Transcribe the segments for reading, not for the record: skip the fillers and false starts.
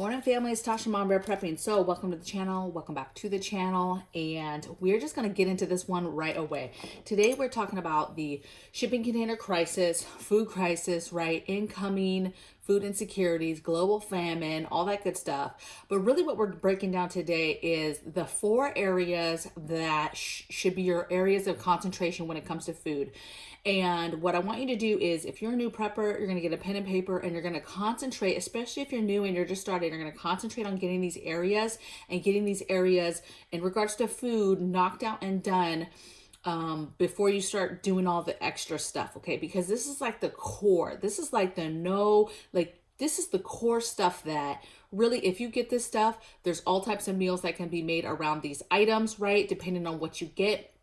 Morning family, it's Tasha Mom Bear Prepping. So welcome to the channel, welcome back to the channel, and we're just going to get into this one right away. Today we're talking about the shipping container crisis, food crisis, right? Incoming food insecurities, global famine, all that good stuff. But really what we're breaking down today is the 4 areas that should be your areas of concentration when it comes to food. And what I want you to do is, if you're a new prepper, you're going to get a pen and paper and you're going to concentrate, especially if you're new and you're just starting, you're going to concentrate on getting these areas in regards to food knocked out and done before you start doing all the extra stuff, okay? Because this is like the core. This is like this is the core stuff that really, if you get this stuff, there's all types of meals that can be made around these items, right? Depending on what you get.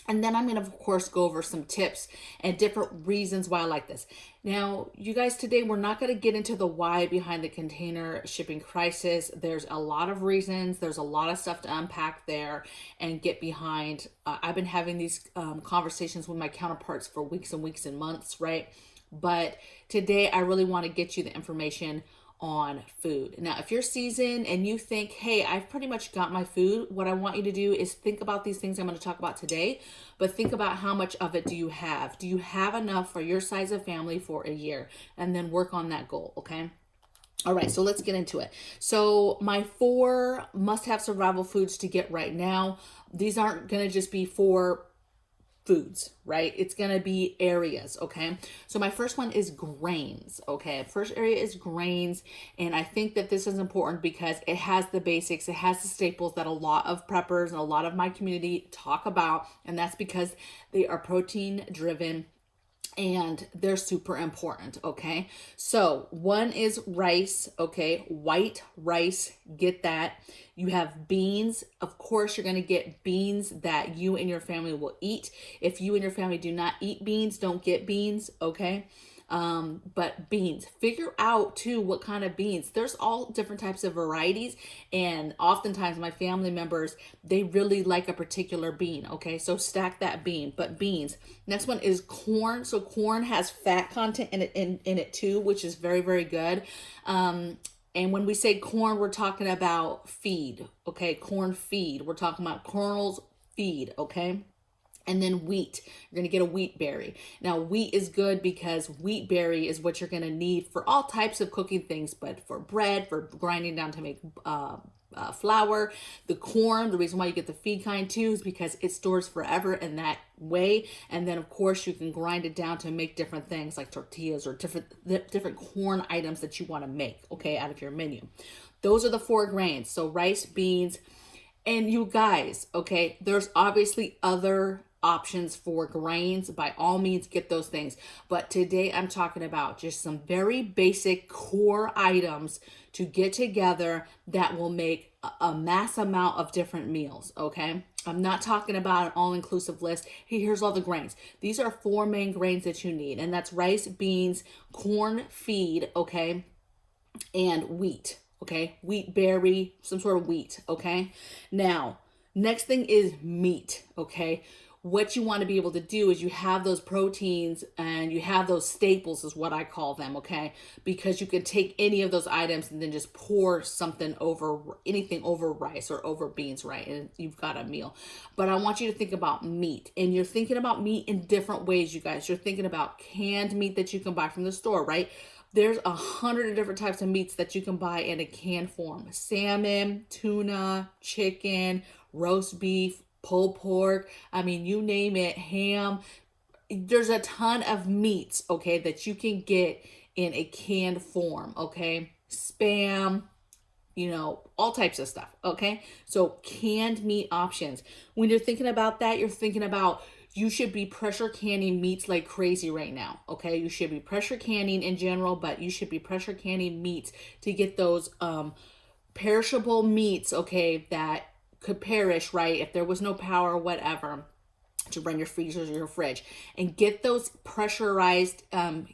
And then I'm going to, of course, go over some tips and different reasons why I like this. Now, you guys, today we're not going to get into the why behind the container shipping crisis. There's a lot of reasons. There's a lot of stuff to unpack there and get behind. I've been having these conversations with my counterparts for weeks and weeks and months, right? But today I really want to get you the information on food. Now, if you're seasoned and you think, hey, I've pretty much got my food, what I want you to do is think about these things I'm going to talk about today, but think about how much of it do you have? Do you have enough for your size of family for a year? And then work on that goal, okay? All right, so let's get into it. So my 4 must-have survival foods to get right now, these aren't going to just be 4 foods, right? It's going to be areas, okay? So my first one is grains, okay? First area is grains, and I think that this is important because it has the basics, it has the staples that a lot of preppers and a lot of my community talk about, and that's because they are protein driven and they're super important, okay? So one is rice, okay? White rice, get that. You have beans. Of course, you're going to get beans that you and your family will eat. If you and your family do not eat beans, don't get beans, okay? But beans, figure out too what kind of beans. There's all different types of varieties, and oftentimes my family members, they really like a particular bean, okay? So stack that bean, but beans. Next one is corn. So corn has fat content in it too, which is very, very good. And when we say corn, we're talking about feed, okay? Corn feed. We're talking about kernels feed, okay? And then wheat, you're going to get a wheat berry. Now, wheat is good because wheat berry is what you're going to need for all types of cooking things, but for bread, for grinding down to make flour. The corn, the reason why you get the feed kind too is because it stores forever in that way. And then, of course, you can grind it down to make different things like tortillas or different corn items that you want to make, okay, out of your menu. Those are the 4 grains. So rice, beans, and you guys, okay, there's obviously other options for grains. By all means, get those things. But today I'm talking about just some very basic core items to get together that will make a mass amount of different meals, okay? I'm not talking about an all-inclusive list. Hey, here's all the grains. These are 4 main grains that you need, and that's rice, beans, corn feed, okay, and wheat. Okay, wheat berry, some sort of wheat, okay? Now, next thing is meat, okay? What you want to be able to do is you have those proteins and you have those staples is what I call them, okay? Because you can take any of those items and then just pour something over, anything over rice or over beans, right? And you've got a meal. But I want you to think about meat, and you're thinking about meat in different ways, you guys. You're thinking about canned meat that you can buy from the store, right? There's 100 different types of meats that you can buy in a canned form. Salmon, tuna, chicken, roast beef, pulled pork. I mean, you name it, ham. There's a ton of meats, okay, that you can get in a canned form, okay? Spam, you know, all types of stuff, okay? So canned meat options. When you're thinking about that, you're thinking about you should be pressure canning meats like crazy right now, okay? You should be pressure canning in general, but you should be pressure canning meats to get those perishable meats, okay, that could perish, right? If there was no power or whatever. to run your freezers or your fridge, and get those pressurized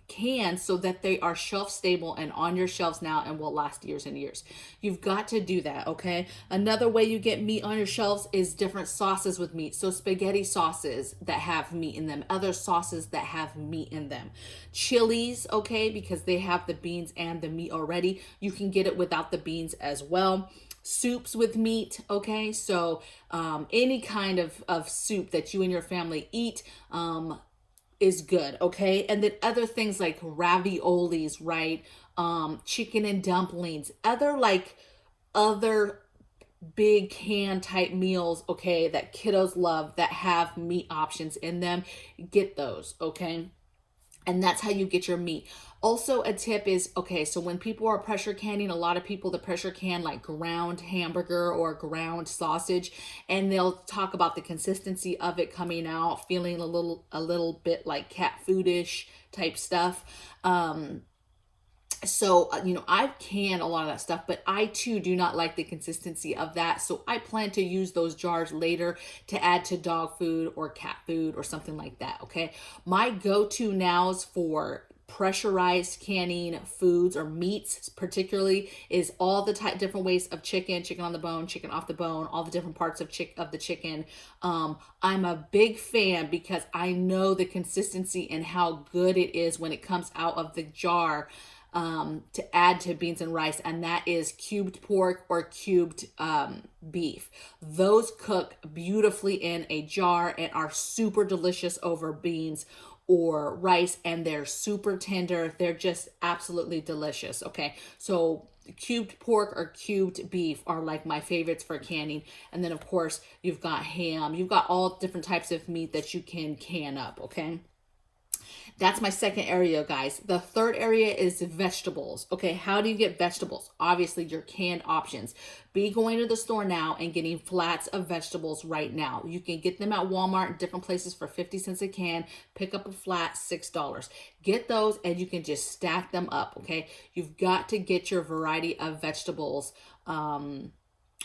cans so that they are shelf stable and on your shelves now and will last years and years. You've got to do that, okay? Another way you get meat on your shelves is different sauces with meat. So spaghetti sauces that have meat in them, other sauces that have meat in them. Chilies, okay, because they have the beans and the meat already. You can get it without the beans as well. Soups with meat, okay? So any kind of soup that you and your family eat is good, okay? And then other things like raviolis, right? Chicken and dumplings, other big can type meals, okay, that kiddos love that have meat options in them. Get those, okay? And that's how you get your meat. Also, a tip is, okay, so when people are pressure canning, a lot of people, the pressure can like ground hamburger or ground sausage, and they'll talk about the consistency of it coming out, feeling a little bit like cat foodish type stuff. So, I can a lot of that stuff, but I too do not like the consistency of that. So I plan to use those jars later to add to dog food or cat food or something like that, okay? My go-to nows for pressurized canning foods or meats particularly is all the different ways of chicken on the bone, chicken off the bone, all the different parts of the chicken. I'm a big fan because I know the consistency and how good it is when it comes out of the jar to add to beans and rice, and that is cubed pork or cubed beef. Those cook beautifully in a jar and are super delicious over beans or rice, and they're super tender. They're just absolutely delicious, okay? So cubed pork or cubed beef are like my favorites for canning. And then of course you've got ham, you've got all different types of meat that you can can up, okay? That's my second area, guys. The third area is vegetables. Okay, how do you get vegetables? Obviously, your canned options. Be going to the store now and getting flats of vegetables right now. You can get them at Walmart and different places for 50 cents a can. Pick up a flat, $6. Get those and you can just stack them up, okay? You've got to get your variety of vegetables on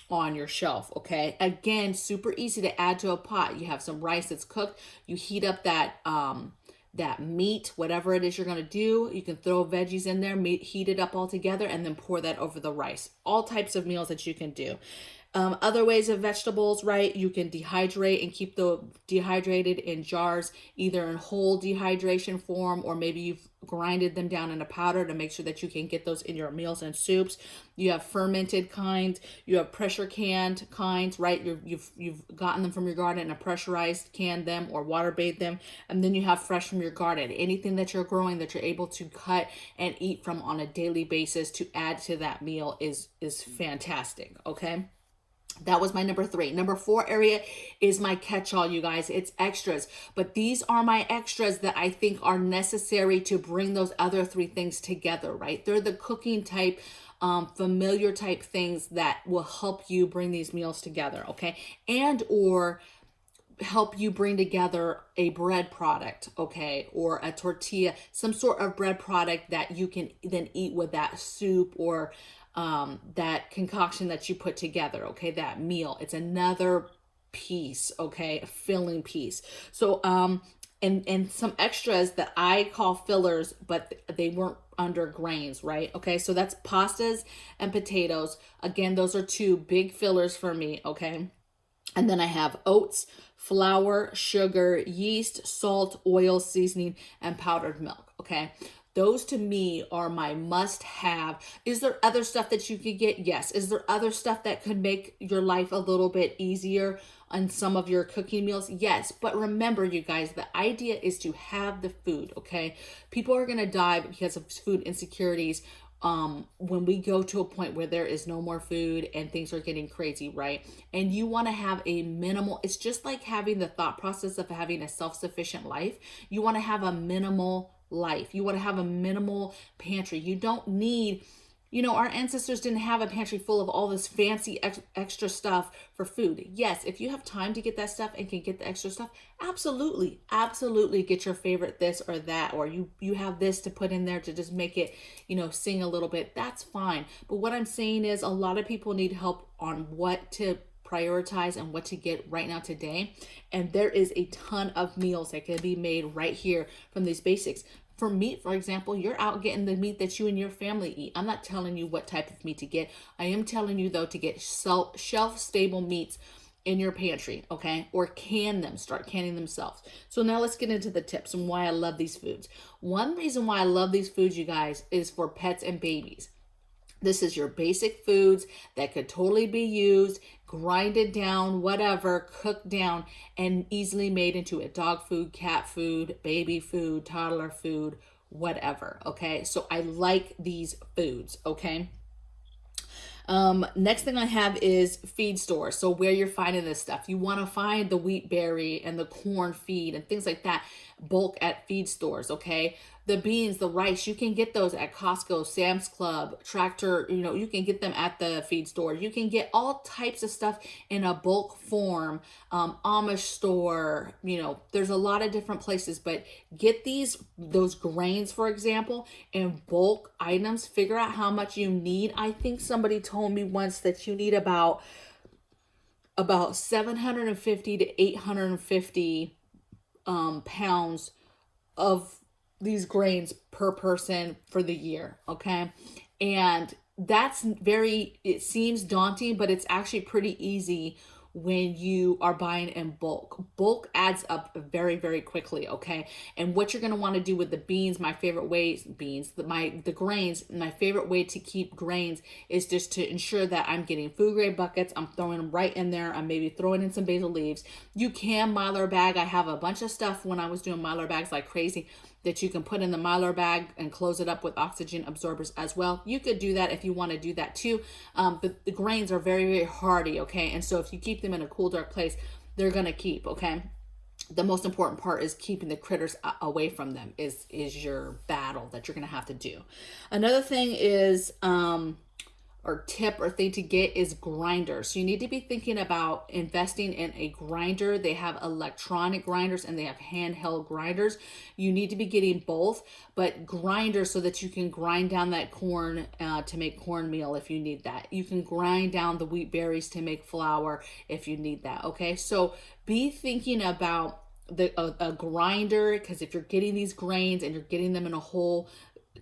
your shelf, okay? Again, super easy to add to a pot. You have some rice that's cooked. You heat up that meat, whatever it is you're going to do. You can throw veggies in there, heat it up all together, and then pour that over the rice. All types of meals that you can do. Other ways of vegetables, right? You can dehydrate and keep the dehydrated in jars, either in whole dehydration form, or maybe you've grinded them down in a powder to make sure that you can get those in your meals and soups. You have fermented kinds, you have pressure canned kinds, right? You've gotten them from your garden and a pressurized canned them or water bathed them, and then you have fresh from your garden. Anything that you're growing that you're able to cut and eat from on a daily basis to add to that meal is fantastic, okay? That was my number 3. Number 4 area is my catch-all, you guys. It's extras. But these are my extras that I think are necessary to bring those other 3 things together, right? They're the cooking type, familiar type things that will help you bring these meals together, okay? And or help you bring together a bread product, okay? Or a tortilla, some sort of bread product that you can then eat with that soup or that concoction that you put together, okay? That meal. It's another piece, okay? A filling piece. So, and some extras that I call fillers, but they weren't under grains, right? Okay, so that's pastas and potatoes. Again, those are 2 big fillers for me, okay? And then I have oats, flour, sugar, yeast, salt, oil, seasoning, and powdered milk, okay? Those to me are my must-have. Is there other stuff that you could get? Yes. Is there other stuff that could make your life a little bit easier on some of your cooking meals? Yes. But remember, you guys, the idea is to have the food, okay? People are going to die because of food insecurities when we go to a point where there is no more food and things are getting crazy, right? And you want to have a minimal, it's just like having the thought process of having a self-sufficient life. You want to have a minimal life. You want to have a minimal pantry. You don't need, our ancestors didn't have a pantry full of all this fancy extra stuff for food. Yes, if you have time to get that stuff and can get the extra stuff, absolutely get your favorite this or that, or you have this to put in there to just make it, sing a little bit. That's fine. But what I'm saying is a lot of people need help on what to prioritize and what to get right now today. And there is a ton of meals that can be made right here from these basics. For meat, for example, you're out getting the meat that you and your family eat. I'm not telling you what type of meat to get. I am telling you, though, to get shelf-stable meats in your pantry, okay? Or can them, start canning themselves. So now let's get into the tips and why I love these foods. One reason why I love these foods, you guys, is for pets and babies. This is your basic foods that could totally be used, grinded down, whatever, cooked down, and easily made into a dog food, cat food, baby food, toddler food, whatever, okay? So I like these foods, okay? Next thing I have is feed stores. So where you're finding this stuff, you want to find the wheat berry and the corn feed and things like that bulk at feed stores. Okay. The beans, the rice, you can get those at Costco, Sam's Club, Tractor, you can get them at the feed store. You can get all types of stuff in a bulk form, Amish store, there's a lot of different places, but get those grains, for example, in bulk items, figure out how much you need. I think somebody told me once that you need about 750 to 850 pounds of these grains per person for the year, okay? And that's it seems daunting, but it's actually pretty easy when you are buying in bulk. Bulk adds up very, very quickly, okay? And what you're going to want to do with the beans, the grains, my favorite way to keep grains is just to ensure that I'm getting food grade buckets. I'm throwing them right in there. I'm maybe throwing in some basil leaves. You can Mylar bag. I have a bunch of stuff when I was doing Mylar bags like crazy that you can put in the Mylar bag and close it up with oxygen absorbers as well. You could do that if you want to do that too. But the grains are very, very hardy, okay? And so if you keep them in a cool, dark place, they're going to keep, okay? The most important part is keeping the critters away from them is your battle that you're going to have to do. Another thing is, or tip or thing to get is grinders. So you need to be thinking about investing in a grinder. They have electronic grinders and they have handheld grinders. You need to be getting both, but grinders so that you can grind down that corn to make cornmeal if you need that. You can grind down the wheat berries to make flour if you need that, okay? So be thinking about a grinder, because if you're getting these grains and you're getting them in a whole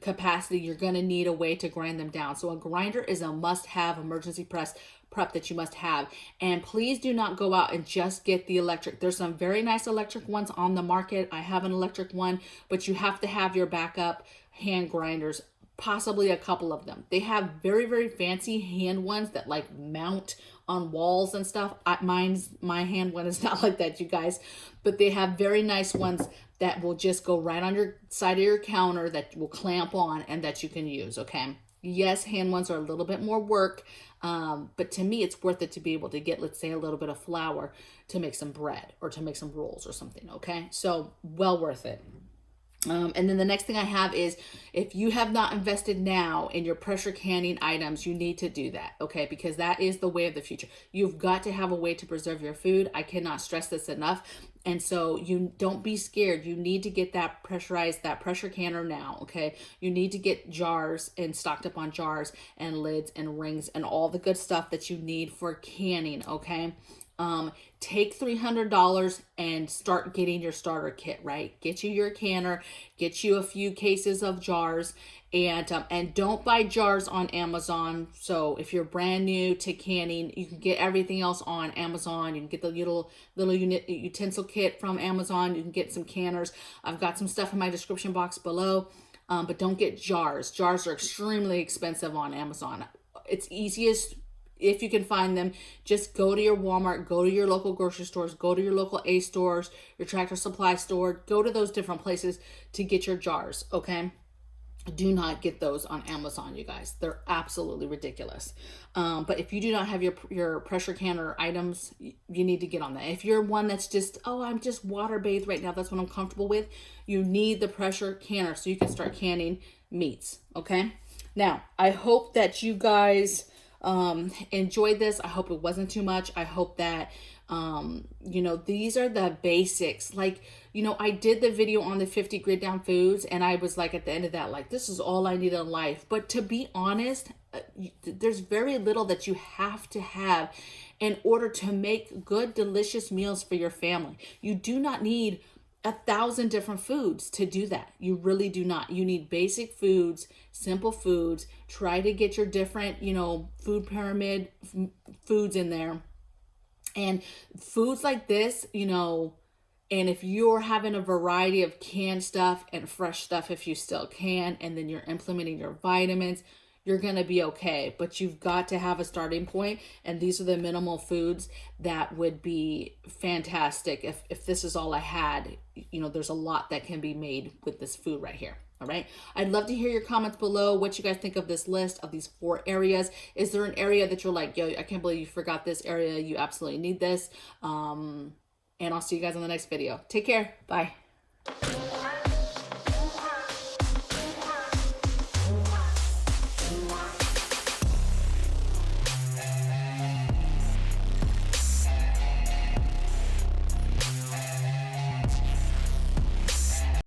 capacity, you're going to need a way to grind them down. So a grinder is a must-have emergency prep that you must have. And please do not go out and just get the electric. There's some very nice electric ones on the market. I have an electric one, but you have to have your backup hand grinders, possibly a couple of them. They have very, very fancy hand ones that like mount on walls and stuff. My hand one is not like that, you guys, but they have very nice ones that will just go right on your side of your counter that will clamp on and that you can use, okay? Yes, hand ones are a little bit more work, but to me, it's worth it to be able to get, let's say, a little bit of flour to make some bread or to make some rolls or something, okay? So well worth it. And then the next thing I have is, if you have not invested now in your pressure canning items, you need to do that, okay? Because that is the way of the future. You've got to have a way to preserve your food. I cannot stress this enough. And so you don't be scared. You need to get that pressure canner now, okay? You need to get jars and stocked up on jars and lids and rings and all the good stuff that you need for canning, okay? Take $300 and start getting your starter kit, right? Get you your canner, get you a few cases of jars, and don't buy jars on Amazon. So if you're brand new to canning, you can get everything else on Amazon. You can get the little utensil kit from Amazon. You can get some canners. I've got some stuff in my description box below, but don't get jars. Jars are extremely expensive on Amazon. It's easiest, if you can find them, just go to your Walmart, go to your local grocery stores, go to your local A stores, your Tractor Supply store, go to those different places to get your jars, okay? Do not get those on Amazon, you guys. They're absolutely ridiculous. But if you do not have your pressure canner items, you need to get on that. If you're one that's just, I'm just water bathed right now, that's what I'm comfortable with, you need the pressure canner so you can start canning meats, okay? Now, I hope that you guys enjoyed this. I hope it wasn't too much. I hope that these are the basics. Like, I did the video on the 50 grid down foods, and I was like, at the end of that, like, this is all I need in life. But to be honest, there's very little that you have to have in order to make good, delicious meals for your family. You do not need 1,000 different foods to do that. You really do not. You need basic foods, simple foods. Try to get your different, food pyramid foods in there. And foods like this, and if you're having a variety of canned stuff and fresh stuff, if you still can, and then you're implementing your vitamins, you're going to be okay. But you've got to have a starting point. And these are the minimal foods that would be fantastic. If this is all I had, there's a lot that can be made with this food right here. All right. I'd love to hear your comments below, what you guys think of this list of these 4 areas. Is there an area that you're like, yo, I can't believe you forgot this area. You absolutely need this. And I'll see you guys in the next video. Take care. Bye.